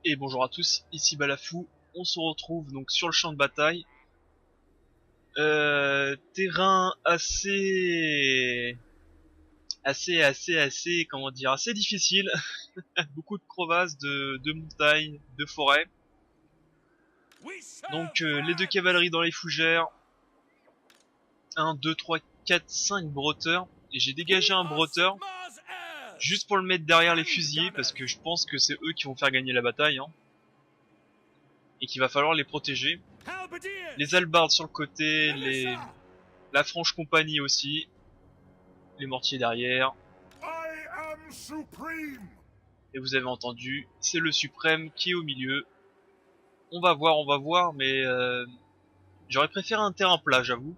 Et bonjour à tous, ici Balafou, on se retrouve donc sur le champ de bataille. Terrain comment dire, assez difficile. Beaucoup de crevasses, de montagnes, de forêts. Donc les deux cavaleries dans les fougères. 1, 2, 3, 4, 5 brotteurs. Et j'ai dégagé un brotteur juste pour le mettre derrière les fusiliers parce que je pense que c'est eux qui vont faire gagner la bataille. Et qu'il va falloir les protéger. Les hallebardes sur le côté, la franche compagnie aussi, les mortiers derrière. Et vous avez entendu, c'est le suprême qui est au milieu. On va voir, mais j'aurais préféré un terrain plat, j'avoue.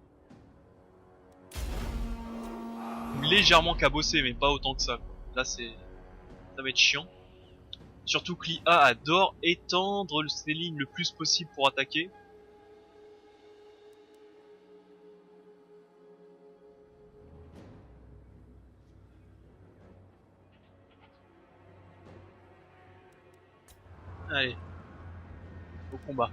Légèrement cabossé, mais pas autant que ça. Là, ça va être chiant. Surtout que l'IA adore étendre ses lignes le plus possible pour attaquer. Allez, au combat.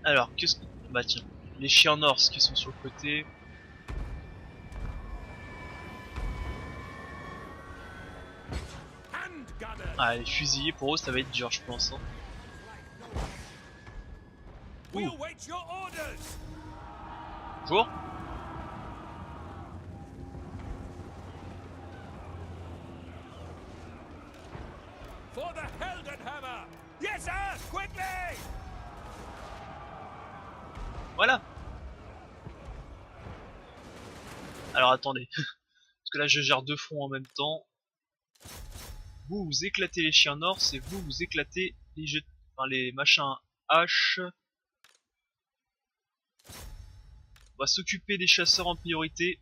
Alors, qu'est-ce que... Bah tiens, les chiens norse qui sont sur le côté. Ah, les fusillés pour eux ça va être dur, je pense. Hein. Bonjour. Voilà. Alors attendez, parce que là je gère deux fronts en même temps. Vous éclatez les chiens norse et vous éclatez les jets, enfin les machins H. On va s'occuper des chasseurs en priorité.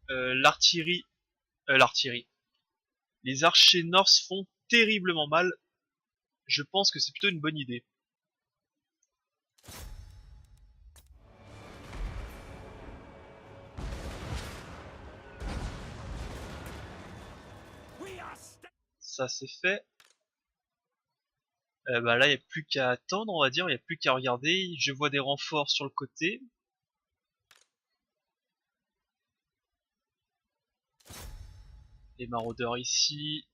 L'artillerie, les archers norse font terriblement mal. Je pense que c'est plutôt une bonne idée. Ça c'est fait. Bah là il n'y a plus qu'à attendre, on va dire, il n'y a plus qu'à regarder. Je vois des renforts sur le côté. Les maraudeurs ici,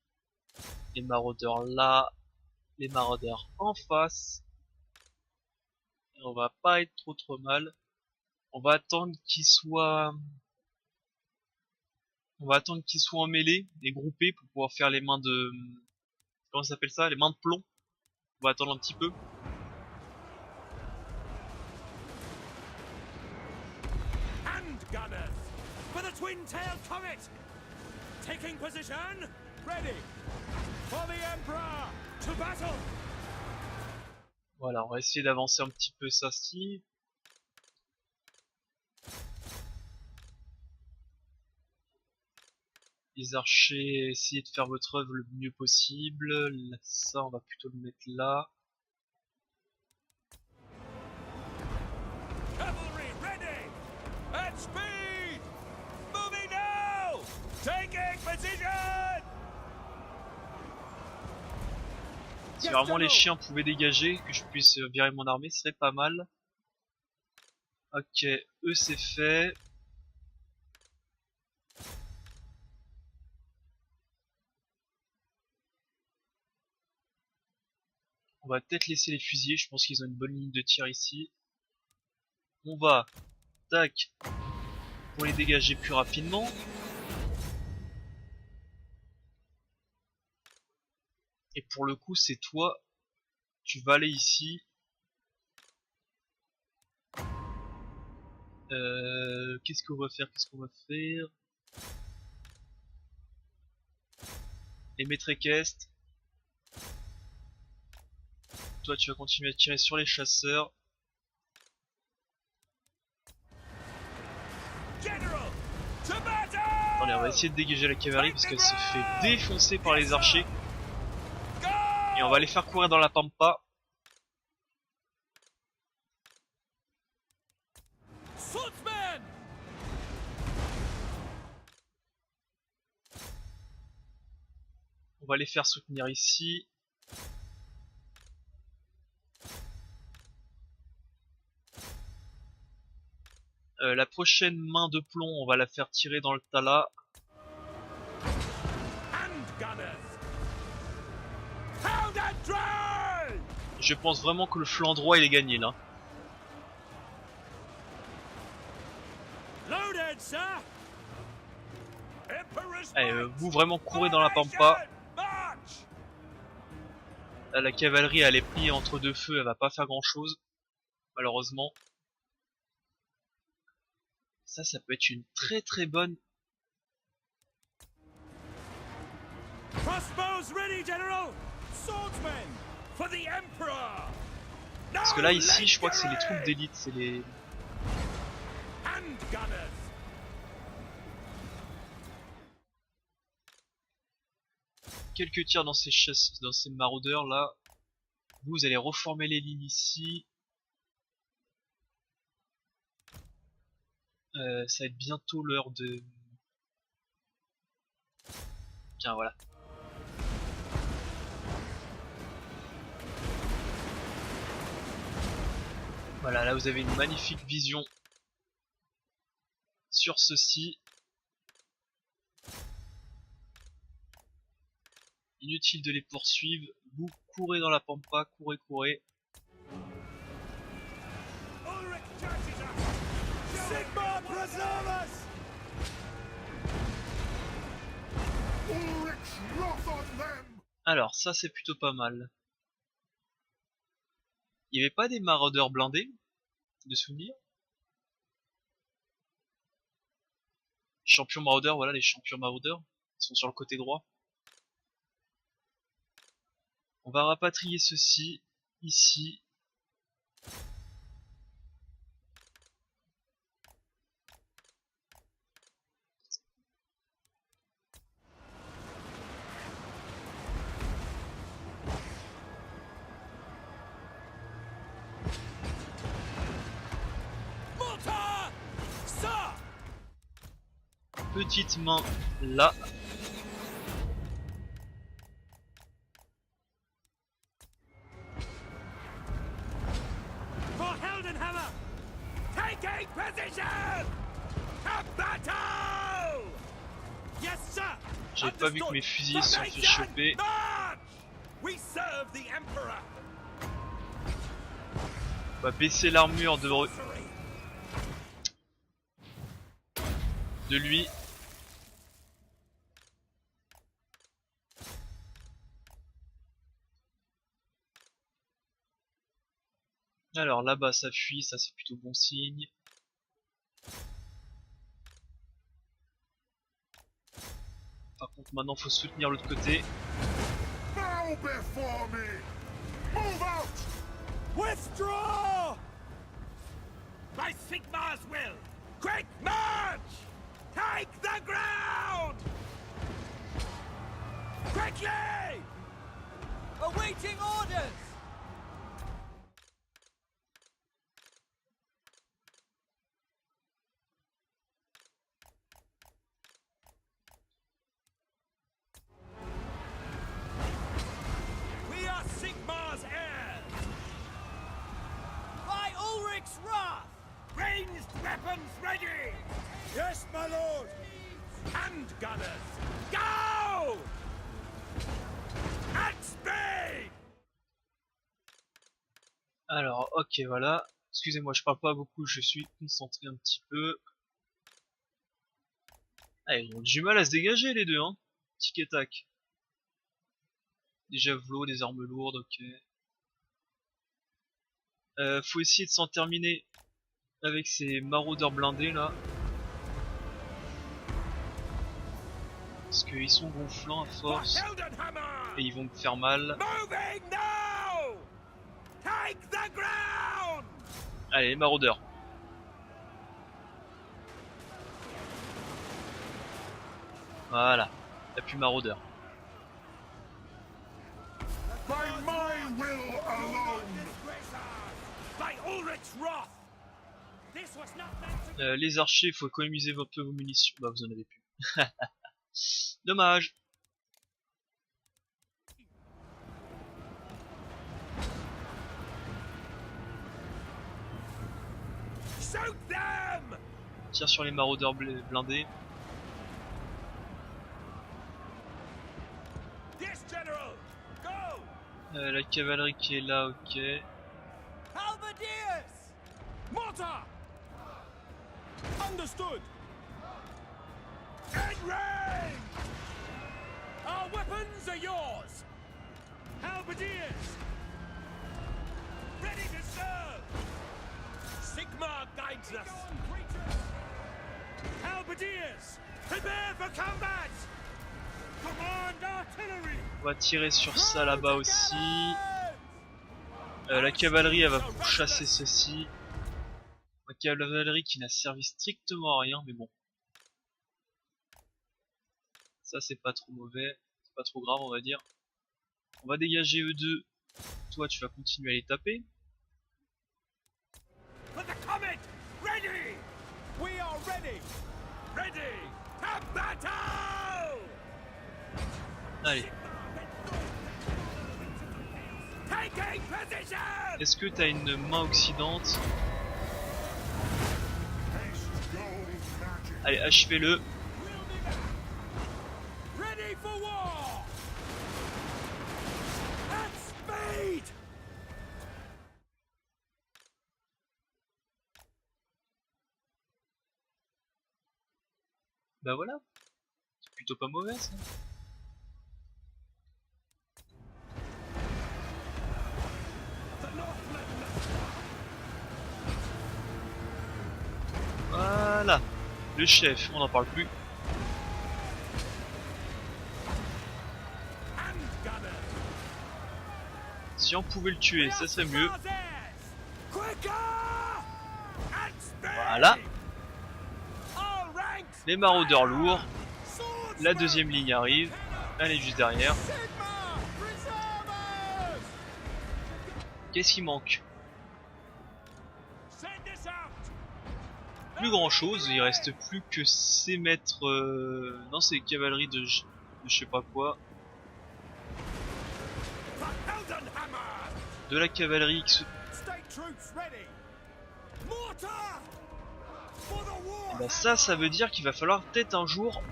les maraudeurs là, les maraudeurs en face. Et on va pas être trop mal. On va attendre qu'ils soient... On va attendre qu'ils soient en mêlée et groupés pour pouvoir faire les mains de... Comment ça s'appelle ça? Les mains de plomb. On va attendre un petit peu. Voilà, on va essayer d'avancer un petit peu ça ci. Les archers, essayez de faire votre œuvre le mieux possible. Là, ça, on va plutôt le mettre là. Si vraiment les chiens pouvaient dégager, que je puisse virer mon armée, ce serait pas mal. Ok, eux c'est fait. On va peut-être laisser les fusiliers, je pense qu'ils ont une bonne ligne de tir ici. On va, tac, pour les dégager plus rapidement. Et pour le coup c'est toi, tu vas aller ici. Qu'est-ce qu'on va faire? Les maîtres-équestres. Toi tu vas continuer à tirer sur les chasseurs. Attendez, Attendez, on va essayer de dégager la cavalerie parce qu'elle se fait défoncer par les archers. Et on va les faire courir dans la pampa. On va les faire soutenir ici. La prochaine main de plomb, on va la faire tirer dans le Tala. Je pense vraiment que le flanc droit il est gagné là. Allez, vous vraiment courez dans la pampa. Là, la cavalerie elle est prise entre deux feux, elle va pas faire grand chose. Malheureusement. Ça peut être une très très bonne. Parce que là ici je crois que c'est les troupes d'élite, c'est les... Quelques tirs dans ces chasses, dans ces maraudeurs là. Vous allez reformer les lignes ici. Ça va être bientôt l'heure de... Tiens voilà. Voilà, là vous avez une magnifique vision sur ceci. Inutile de les poursuivre, vous courez dans la pampa, courez, courez. Alors ça c'est plutôt pas mal. Il n'y avait pas des maraudeurs blindés de souvenir? Champions maraudeurs, voilà les champions maraudeurs, ils sont sur le côté droit. On va rapatrier ceci ici. Petite main là. J'ai pas vu que mes fusiliers se sont fait choper. On va baisser l'armure de lui. Alors là-bas ça fuit, ça c'est plutôt bon signe. Par contre maintenant faut soutenir l'autre côté. Withdraw! By Sigmar's will! Quick march! Take the ground! Quickly! Awaiting orders! We are Sigmar's heirs! By Ulrich's wrath! Ranged weapons ready! Yes, my lord! Hand gunners, go! At speed! Alors ok voilà. Excusez-moi je parle pas beaucoup, je suis concentré un petit peu. Ah, ils ont du mal à se dégager les deux hein. Tic et tac. Des javelots, des armes lourdes, ok. Faut essayer de s'en terminer avec ces maraudeurs blindés là. Parce qu'ils sont gonflants à force. Et ils vont me faire mal. Allez les maraudeurs. Voilà, t'as plus maraudeur. By my will alone. By Ulrich's wrath. This was not meant to Les archers, il faut économiser un peu vos munitions. Bah vous en avez plus. Dommage. shoot them. Tire sur les maraudeurs blindés. Yes, General. Go. La cavalerie qui est là, ok. Halberdiers. Mortar. Understood. In range. Our weapons are yours. Halberdiers. Ready to serve. Sigmar guides us. Halberdiers. Prepare for combat. Command artillery. On va tirer sur ça là-bas aussi. La cavalerie elle va chasser ceci. La cavalerie qui n'a servi strictement à rien, mais bon. Ça c'est pas trop mauvais, c'est pas trop grave on va dire. On va dégager eux deux. Toi tu vas continuer à les taper. For the comet. Ready. We are ready. Ready. To battle. Allez. Taking position. Est-ce que t'as une main oxydante? Allez, achevez-le. Ready for war. At speed. Bah voilà. C'est plutôt pas mauvais ça. Voilà. Le chef, on n'en parle plus. Si on pouvait le tuer, ça serait mieux. Voilà. Les maraudeurs lourds. La deuxième ligne arrive. Elle est juste derrière. Qu'est-ce qui manque? Plus grand chose, il reste plus que ces mètres. Non, c'est cavalerie de je sais pas quoi. De la cavalerie qui se... Bah ça veut dire qu'il va falloir peut-être un jour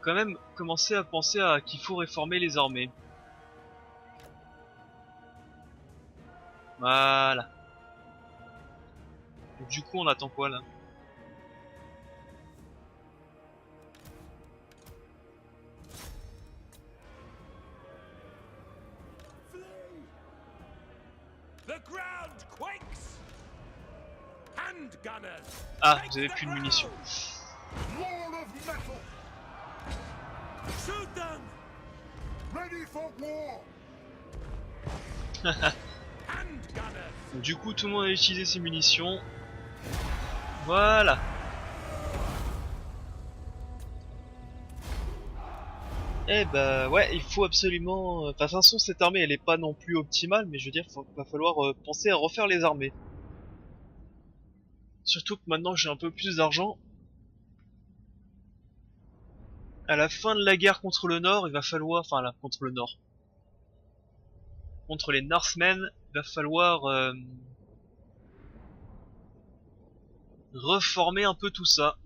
quand même commencer à penser à qu'il faut réformer les armées. Voilà. Et du coup on attend quoi là? Ah, vous avez plus de munitions. Du coup tout le monde a utilisé ses munitions. Voilà. Eh bah ouais, il faut absolument... Enfin, de toute façon cette armée elle est pas non plus optimale, mais je veux dire va falloir penser à refaire les armées. Surtout que maintenant j'ai un peu plus d'argent. À la fin de la guerre contre le Nord, il va falloir... Enfin là, contre le Nord. Contre les Northmen, il va falloir... reformer un peu tout ça.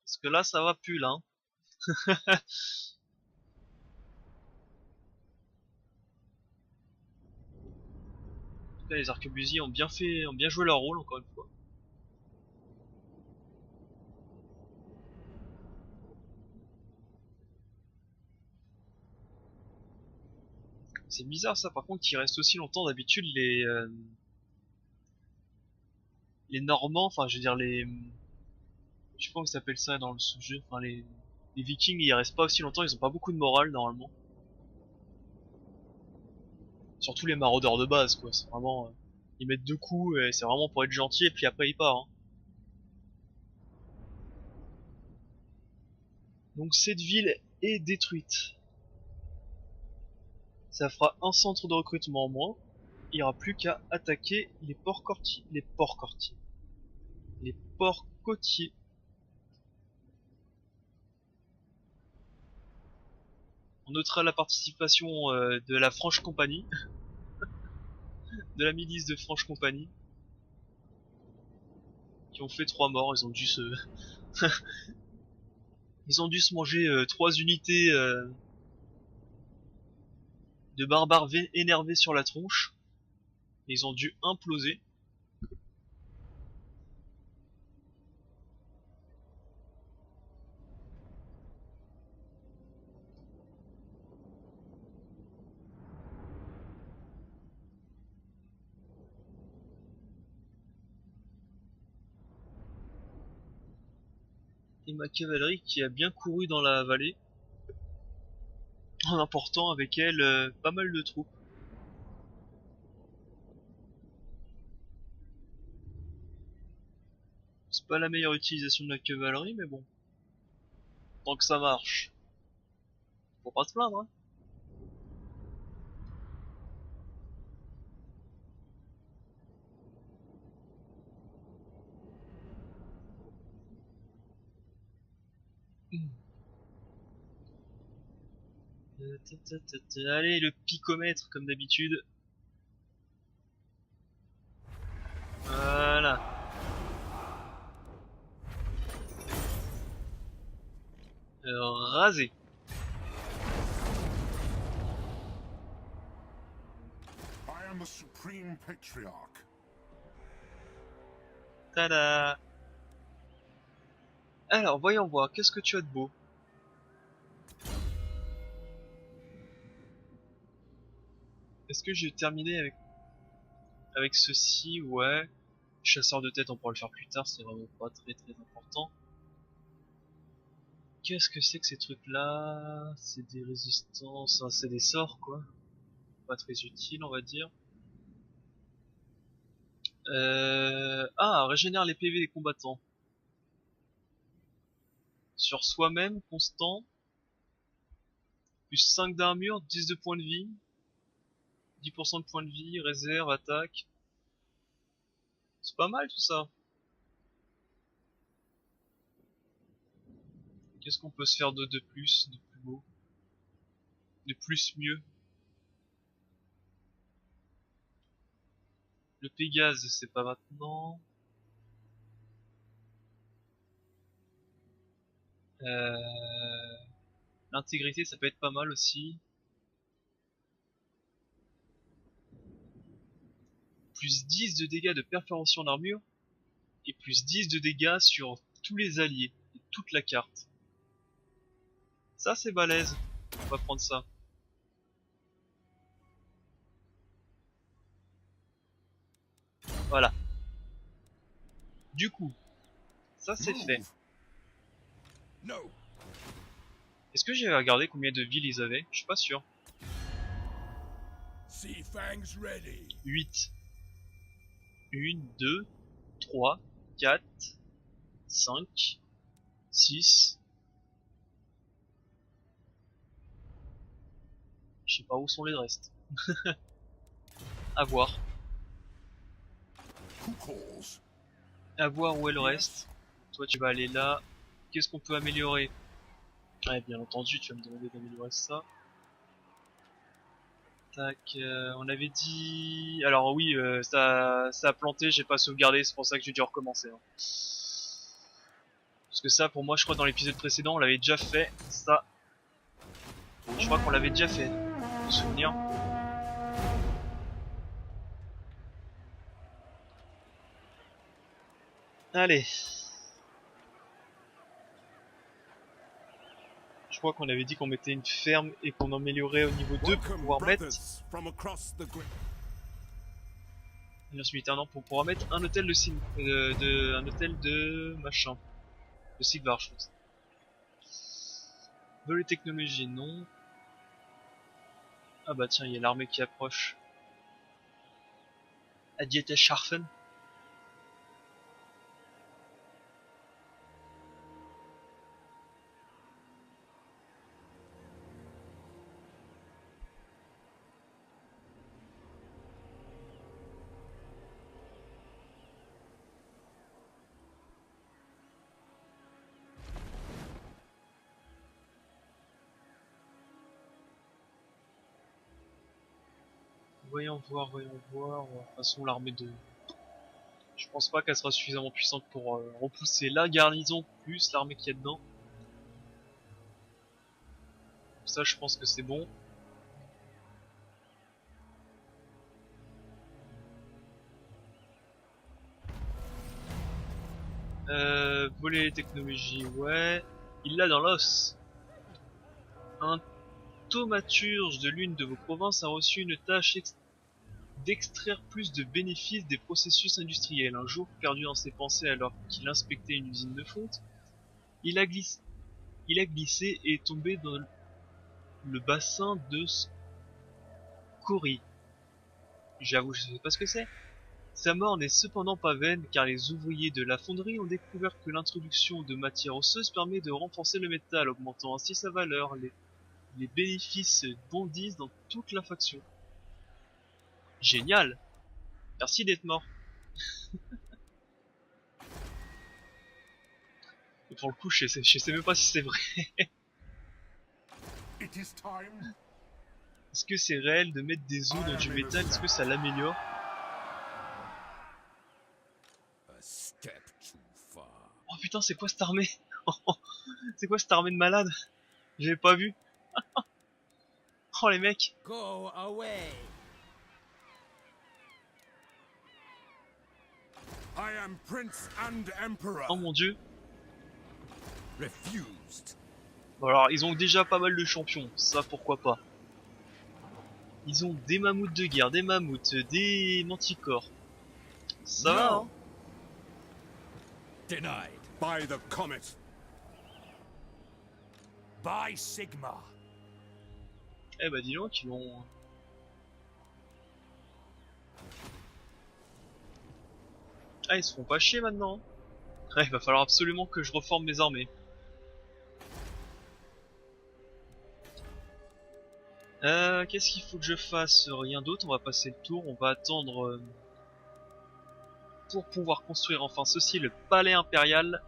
Parce que là ça va plus là. Là, les arquebusiers ont bien joué leur rôle encore une fois. C'est bizarre ça par contre qu'il reste aussi longtemps. D'habitude les Normands, enfin je veux dire je sais pas comment ça s'appelle ça dans ce jeu, enfin les Vikings ils restent pas aussi longtemps, ils ont pas beaucoup de morale normalement. Surtout les maraudeurs de base quoi, c'est vraiment... ils mettent deux coups et c'est vraiment pour être gentil et puis après ils partent. Hein. Donc cette ville est détruite. Ça fera un centre de recrutement en moins. Il n'y aura plus qu'à attaquer les ports côtiers. Les ports côtiers. On notera la participation de la Franche Compagnie, de la milice de Franche Compagnie, qui ont fait 3 morts. Ils ont dû se manger 3 unités de barbares énervés sur la tronche. Et ils ont dû imploser. Et ma cavalerie qui a bien couru dans la vallée, en emportant avec elle pas mal de troupes. C'est pas la meilleure utilisation de la cavalerie, mais bon. Tant que ça marche, faut pas se plaindre, hein. Allez, le picomètre, comme d'habitude. Voilà. Rasé. I am the supreme patriarch. Tada. Alors, voyons voir, qu'est-ce que tu as de beau? Est-ce que j'ai terminé avec ceci? Ouais. Chasseur de tête, on pourra le faire plus tard, c'est vraiment pas très important. Qu'est-ce que c'est que ces trucs-là? C'est des résistances, hein, c'est des sorts, quoi. Pas très utile, on va dire. Ah, régénère les PV des combattants. Sur soi-même, constant. Plus 5 d'armure, 10 de points de vie. 10% de points de vie, réserve, attaque. C'est pas mal tout ça. Qu'est-ce qu'on peut se faire de plus, de plus beau? De plus mieux? Le Pégase, c'est pas maintenant. L'intégrité, ça peut être pas mal aussi. Plus 10 de dégâts de perforation en armure. Et plus 10 de dégâts sur tous les alliés. Et toute la carte. Ça, c'est balèze. On va prendre ça. Voilà. Du coup, ça c'est fait. No. Est-ce que j'ai regardé combien de villes ils avaient? Je suis pas sûr. Sea fangs ready. 8. 1, 2, 3, 4, 5, 6. Je sais pas où sont les restes. À voir. Who calls? À voir où est le reste. Toi tu vas aller là. Qu'est-ce qu'on peut améliorer? Ouais, bien entendu, tu vas me demander d'améliorer ça. Tac, on avait dit... Alors oui, ça a planté, j'ai pas sauvegardé, c'est pour ça que j'ai dû recommencer. Hein. Parce que ça, pour moi, je crois dans l'épisode précédent, on l'avait déjà fait. Ça, je crois qu'on l'avait déjà fait. De souvenir. Allez. Je crois qu'on avait dit qu'on mettait une ferme et qu'on améliorait au niveau 2 pour pouvoir mettre... pour pouvoir mettre un hôtel un hôtel de machin. De Sigvar, je pense. Vol et technologie, non. Ah bah tiens, il y a l'armée qui approche. Adjete Scharfen. voyons voir, voyons voir. De toute façon, l'armée de... Je pense pas qu'elle sera suffisamment puissante pour repousser la garnison plus l'armée qu'il y a dedans. Ça, je pense que c'est bon. Voler les technologies, ouais. Il l'a dans l'os. Un thaumaturge de l'une de vos provinces a reçu une tâche d'extraire plus de bénéfices des processus industriels. Un jour, perdu dans ses pensées alors qu'il inspectait une usine de fonte, il a glissé et est tombé dans le bassin de Scori. J'avoue, je sais pas ce que c'est. Sa mort n'est cependant pas vaine car les ouvriers de la fonderie ont découvert que l'introduction de matières osseuses permet de renforcer le métal, augmentant ainsi sa valeur. Les bénéfices bondissent dans toute la faction. Génial! Merci d'être mort. Et pour le coup, je sais même pas si c'est vrai. It is time. Est-ce que c'est réel de mettre des os dans du métal? Est-ce que ça l'améliore? A step too far. Oh putain, c'est quoi cette armée? C'est quoi cette armée de malades? J'avais pas vu. Oh les mecs. Go away. I am prince and emperor. Oh mon dieu. Refused. Bon alors, ils ont déjà pas mal de champions. Ça, pourquoi pas. Ils ont des mammouths de guerre, des mammouths, des manticores. Ça va, hein? Denied. By the comet. By Sigma. Eh bah dis donc, ils vont... Ah, ils se font pas chier maintenant. Ouais, il va falloir absolument que je reforme mes armées. Qu'est-ce qu'il faut que je fasse? Rien d'autre, on va passer le tour, on va attendre pour pouvoir construire enfin ceci, le palais impérial.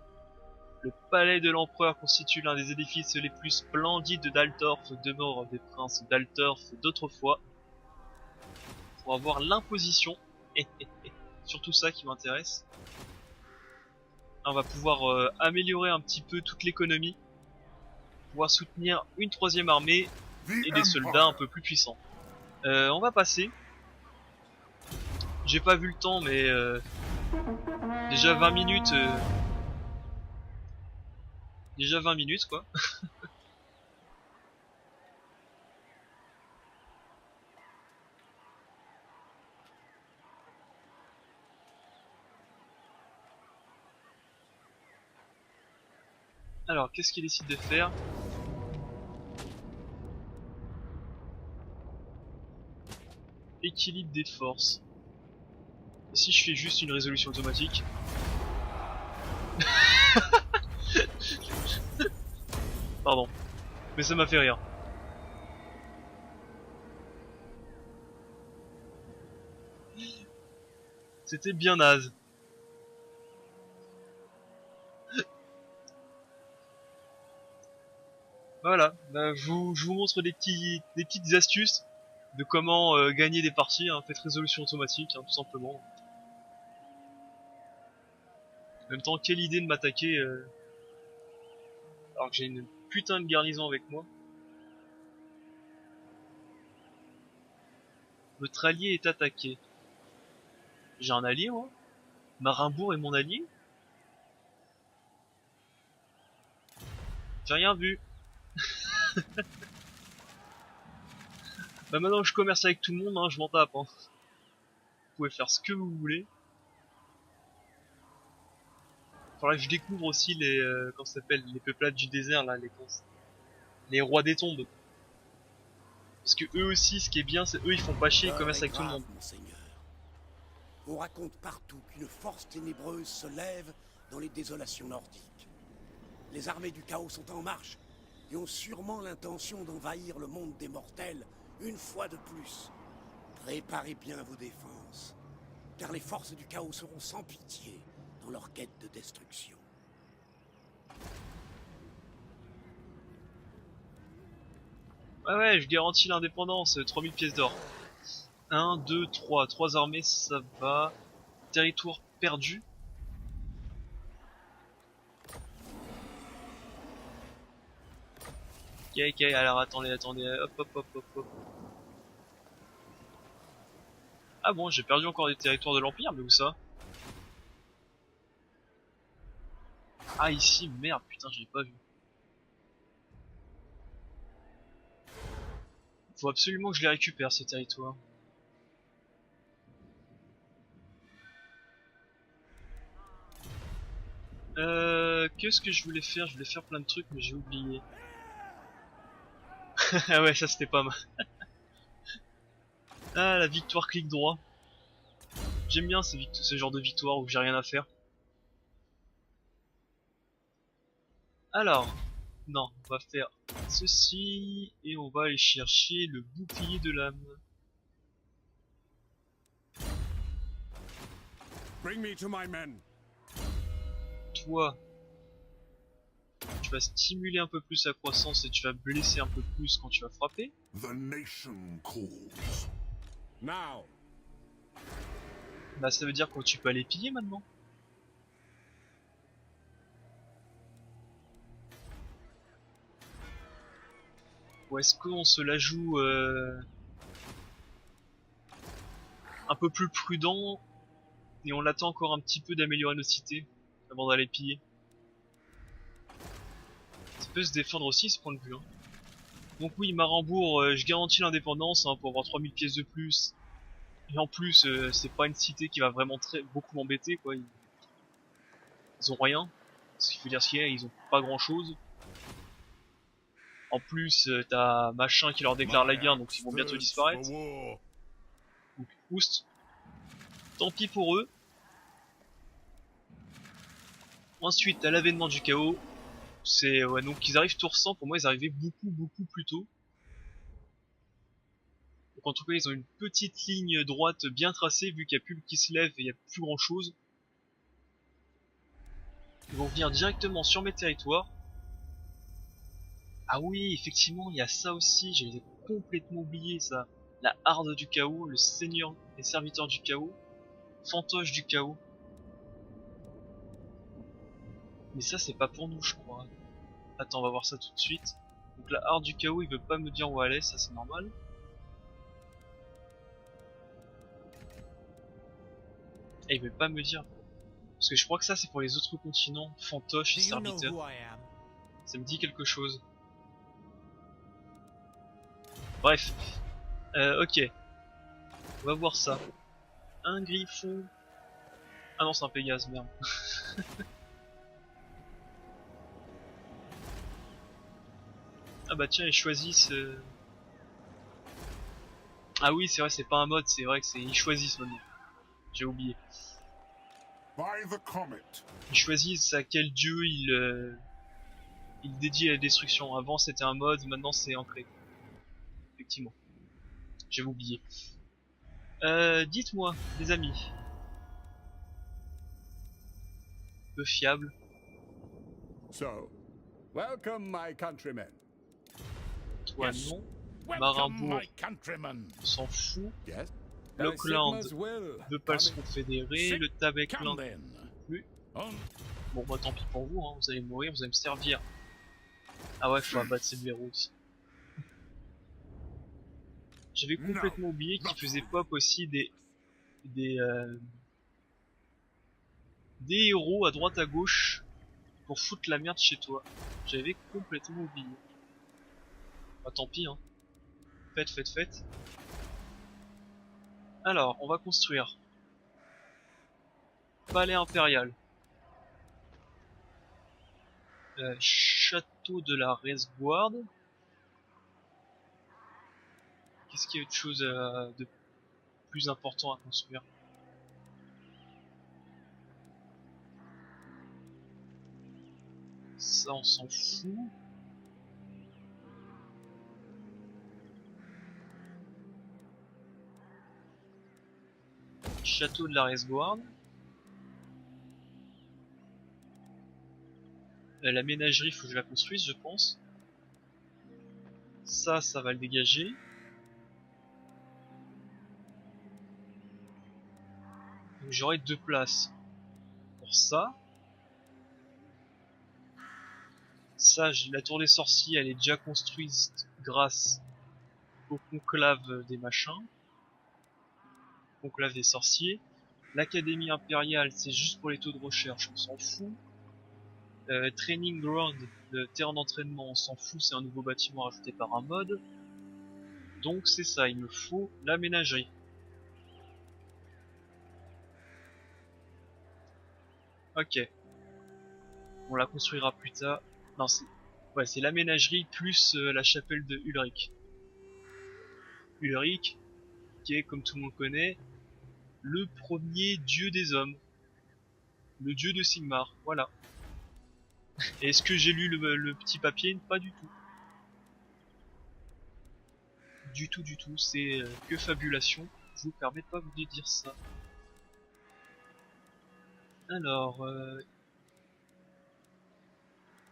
Le palais de l'empereur constitue l'un des édifices les plus splendides d'Altorf, demeure des princes d'Altorf d'autrefois. Pour avoir l'imposition, surtout ça qui m'intéresse. On va pouvoir améliorer un petit peu toute l'économie, pouvoir soutenir une troisième armée et des soldats un peu plus puissants. On va passer. J'ai pas vu le temps, mais déjà 20 minutes. Déjà 20 minutes quoi. Alors, qu'est-ce qu'il décide de faire? Équilibre des forces. Et si je fais juste une résolution automatique? Pardon. Mais ça m'a fait rire. C'était bien naze. Voilà, bah, je vous montre des petites astuces de comment gagner des parties, hein. Faites résolution automatique, hein, tout simplement. En même temps, quelle idée de m'attaquer alors que j'ai une putain de garnison avec moi. Votre allié est attaqué. J'ai un allié moi? Marimbourg est mon allié? J'ai rien vu. Bah maintenant je commerce avec tout le monde, hein, je m'en tape. Hein. Vous pouvez faire ce que vous voulez. Faudra que je découvre aussi les comment ça s'appelle, les peuplades du désert là, les rois des tombes. Parce que eux aussi, ce qui est bien, c'est eux ils font pas chier, ils commercent avec tout le monde. Monseigneur. On raconte partout qu'une force ténébreuse se lève dans les désolations nordiques. Les armées du chaos sont en marche et ont sûrement l'intention d'envahir le monde des mortels une fois de plus. Préparez bien vos défenses, car les forces du chaos seront sans pitié dans leur quête de destruction. Ouais, je garantis l'indépendance, 3000 pièces d'or. 1, 2, 3. 3 armées, ça va. Territoire perdu. Ok, ok, alors attendez, hop, hop, hop, hop, hop. Ah bon, j'ai perdu encore des territoires de l'Empire, mais où ça? Ah ici, merde, putain, je l'ai pas vu. Faut absolument que je les récupère, ces territoires. Qu'est-ce que je voulais faire? Je voulais faire plein de trucs, mais j'ai oublié. Ah ouais, ça c'était pas mal. Ah, la victoire clic droit. J'aime bien ce genre de victoire où j'ai rien à faire. Alors, non, on va faire ceci, et on va aller chercher le bouclier de l'âme. Bring me to my men. Toi, tu vas stimuler un peu plus la croissance et tu vas blesser un peu plus quand tu vas frapper. The nation calls. Now. Bah ça veut dire que tu peux aller piller maintenant. Ou est-ce qu'on se la joue un peu plus prudent et on attend encore un petit peu d'améliorer nos cités avant d'aller piller? Ça peut se défendre aussi ce point de vue. Hein. Donc oui, Marambourg, je garantis l'indépendance hein, pour avoir 3000 pièces de plus. Et en plus, c'est pas une cité qui va vraiment beaucoup m'embêter quoi. Ils ont rien. Ce qu'il faut dire ce qu'il y a, ils ont pas grand chose. En plus, t'as machin qui leur déclare la guerre, donc ils vont bientôt disparaître. Donc, oust. Tant pis pour eux. Ensuite, à l'avènement du chaos, c'est ouais, donc ils arrivent tour 100. Pour moi, ils arrivaient beaucoup plus tôt. Donc en tout cas, ils ont une petite ligne droite bien tracée, vu qu'il y a plus qui se lève et il y a plus grand chose. Ils vont venir directement sur mes territoires. Ah oui, effectivement, il y a ça aussi, j'avais complètement oublié ça. La harde du chaos, le seigneur et serviteur du chaos, fantoche du chaos. Mais ça, c'est pas pour nous, je crois. Attends, on va voir ça tout de suite. Donc la harde du chaos, il veut pas me dire où aller, ça c'est normal. Et il veut pas me dire. Parce que je crois que ça c'est pour les autres continents, fantoche et serviteur. Ça me dit quelque chose. Bref. Ok. On va voir ça. Un griffon. Ah non, c'est un Pégase, merde. Ah bah tiens, ils choisissent... Ah oui, c'est vrai, c'est pas un mode, c'est vrai que c'est... Ils choisissent maintenant. J'ai oublié. By the comet. Ils choisissent à quel dieu ils dédient la destruction. Avant c'était un mode, maintenant c'est ancré. Effectivement. J'ai oublié. Dites-moi, les amis. Peu fiable. So, welcome my countrymen. Toi Yes. non. Welcome Marimbourg, my countrymen. on s'en fout. Yes. Lockland veut pas se confédérer. Le Tabekland then. plus. On. Bon bah tant pis pour vous, hein. Vous allez mourir, vous allez me servir. Ah ouais, faut abattre ces blaireaux aussi. J'avais complètement oublié qu'ils faisaient pop aussi des héros à droite à gauche pour foutre la merde chez toi. J'avais complètement oublié. Bah tant pis hein. Faites. Alors, on va construire. Palais impérial. Château de la Resguarde. Qu'est-ce qu'il y a autre chose de plus important à construire? Ça on s'en fout. Château de la Resguarde. La ménagerie, faut que je la construise, je pense. Ça va le dégager. J'aurai 2 places pour ça. Ça, la tour des sorciers, elle est déjà construite grâce au conclave des machins. Conclave des sorciers. L'académie impériale, c'est juste pour les taux de recherche, on s'en fout. Training Ground, le terrain d'entraînement, on s'en fout, c'est un nouveau bâtiment rajouté par un mod. Donc c'est ça, il me faut la ménagerie. Ok. On la construira plus tard. Non, c'est ouais, c'est la ménagerie plus la chapelle de Ulrich. Ulrich, qui est, comme tout le monde connaît, le premier dieu des hommes. Le dieu de Sigmar, voilà. Et est-ce que j'ai lu le petit papier? Pas du tout. Du tout, c'est que fabulation. Je vous permets pas de dire ça. Alors,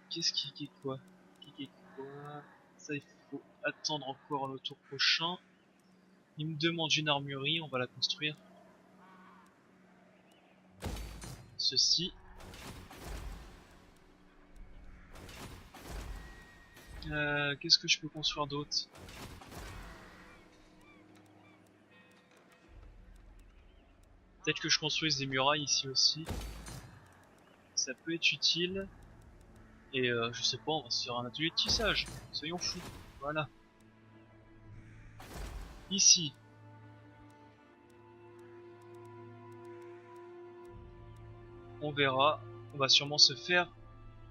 qu'est-ce qui est quoi? Qui est quoi? Ça, il faut attendre encore le tour prochain. Il me demande une armurerie, on va la construire. Ceci. Qu'est-ce que je peux construire d'autre? Peut-être que je construise des murailles ici aussi. Ça peut être utile. Et je sais pas, on va se faire un atelier de tissage. Soyons fous. Voilà. Ici. On verra. On va sûrement se faire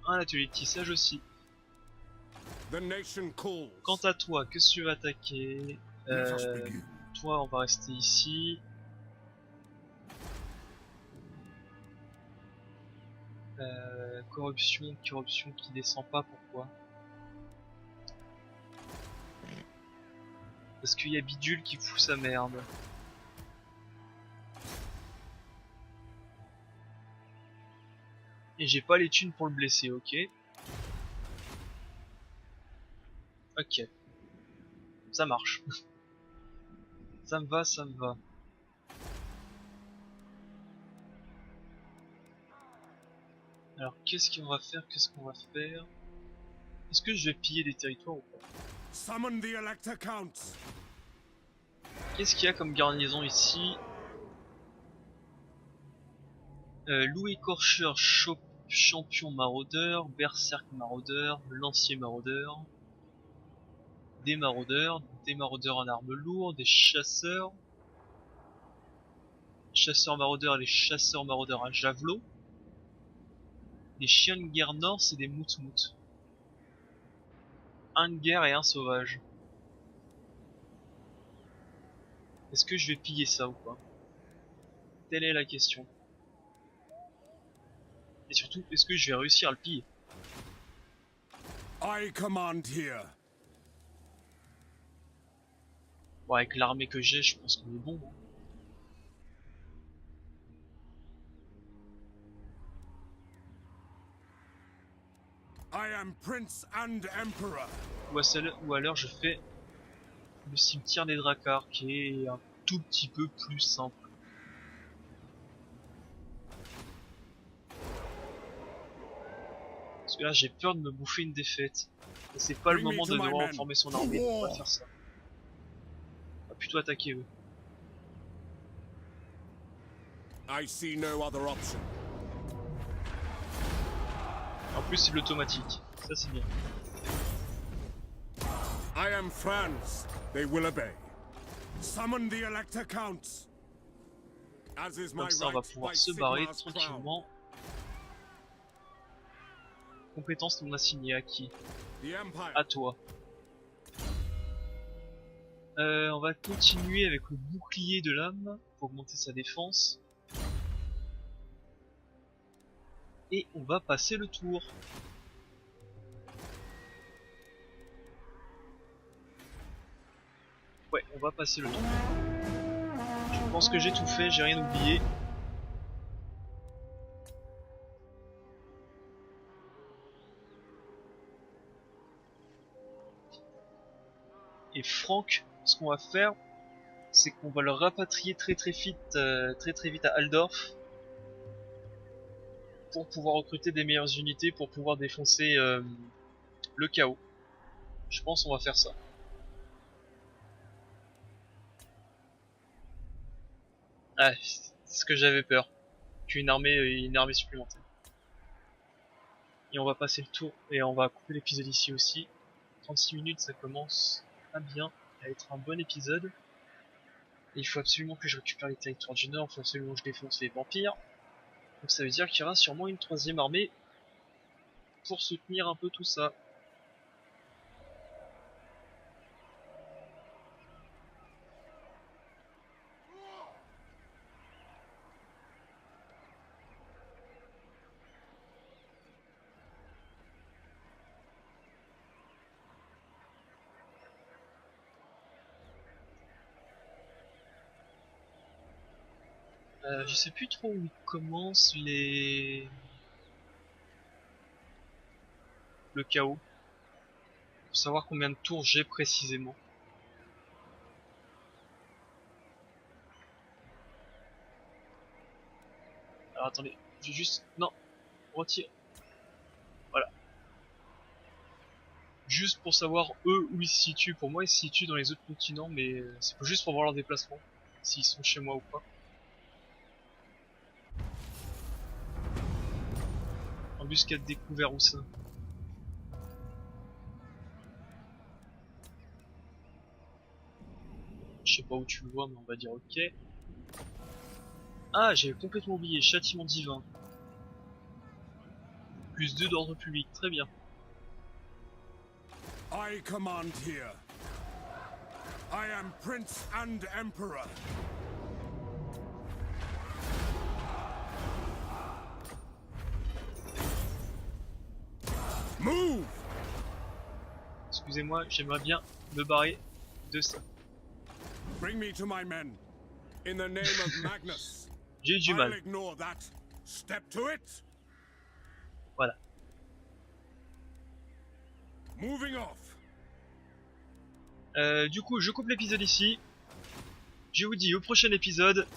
un atelier de tissage aussi. Quant à toi, qu'est-ce que tu vas attaquer? Toi, on va rester ici. Corruption qui descend pas, pourquoi? Parce qu'il y a Bidule qui fout sa merde. Et j'ai pas les thunes pour le blesser, ok. Ok. Ça marche. Ça me va, ça me va. Alors qu'est-ce qu'on va faire? Qu'est-ce qu'on va faire? Est-ce que je vais piller des territoires ou pas? Qu'est-ce qu'il y a comme garnison ici? Loup écorcheur, champion maraudeur, berserk maraudeur, lancier maraudeur, des maraudeurs en armes lourdes, des chasseurs maraudeurs et les chasseurs maraudeurs à javelot, des chiens de guerre norse et des moutmout. Un de guerre et un sauvage. Est-ce que je vais piller ça ou pas? Telle est la question. Et surtout, est-ce que je vais réussir à le piller? I command here. Bon, avec l'armée que j'ai, je pense qu'on est bon. I am prince and emperor. Ou alors je fais le cimetière des Drakkar, qui est un tout petit peu plus simple. Parce que là j'ai peur de me bouffer une défaite. Et c'est pas le moment de devoir reformer son armée, on va faire ça. On va plutôt attaquer eux. I see no other option. En plus c'est de l'automatique, ça c'est bien. I am France. They will obey. Summon the Elector Counts. As is my Comme ça on va right pouvoir by se barrer Sigmar's crown. tranquillement. Compétence non assignée à qui? The Empire. À toi. On va continuer avec le bouclier de l'âme pour augmenter sa défense. Et on va passer le tour. Ouais, on va passer le tour. Je pense que j'ai tout fait, j'ai rien oublié. Et Franck, ce qu'on va faire, c'est c'est qu'on va le rapatrier très vite, très vite à Aldorf pour pouvoir recruter des meilleures unités pour pouvoir défoncer le chaos. Je pense qu'on va faire ça. Ah, c'est ce que j'avais peur. Qu'une une armée supplémentaire. Et on va passer le tour et on va couper l'épisode ici aussi. 36 minutes, ça commence à bien, à être un bon épisode. Et il faut absolument que je récupère les territoires du Nord, il faut absolument que je défonce les vampires. Donc ça veut dire qu'il y aura sûrement une troisième armée pour soutenir un peu tout ça. Je sais plus trop où commencent le chaos. Pour savoir combien de tours j'ai précisément. Alors attendez, j'ai juste... Non, retire. Voilà. Juste pour savoir eux où ils se situent. Pour moi ils se situent dans les autres continents, mais c'est juste pour voir leur déplacement. S'ils sont chez moi ou pas. Embuscade découvert où ça? Je sais pas où tu le vois, mais on va dire ok. Ah, j'avais complètement oublié, châtiment divin. Plus 2 d'ordre public, très bien. I command here. I am Prince and Emperor. Move! Excusez-moi, j'aimerais bien me barrer de ça. Bring me to my men. In the name of Magnus. J'ai eu du I'll mal. ignore that. Step to it. Voilà. Moving off. Du coup, je coupe l'épisode ici. Je vous dis au prochain épisode.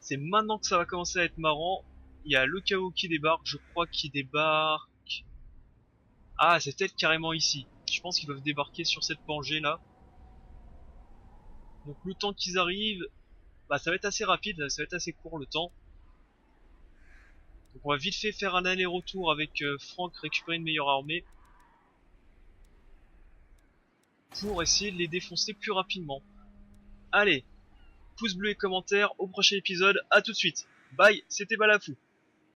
C'est maintenant que ça va commencer à être marrant. Il y a le chaos qui débarque, je crois qu'il débarque... Ah, c'est peut-être carrément ici. Je pense qu'ils doivent débarquer sur cette pangée là. Donc le temps qu'ils arrivent, bah ça va être assez rapide, ça va être assez court le temps. Donc on va vite fait faire un aller-retour avec Franck, récupérer une meilleure armée. Pour essayer de les défoncer plus rapidement. Allez, pouce bleu et commentaire, au prochain épisode, à tout de suite. Bye, c'était Balafou.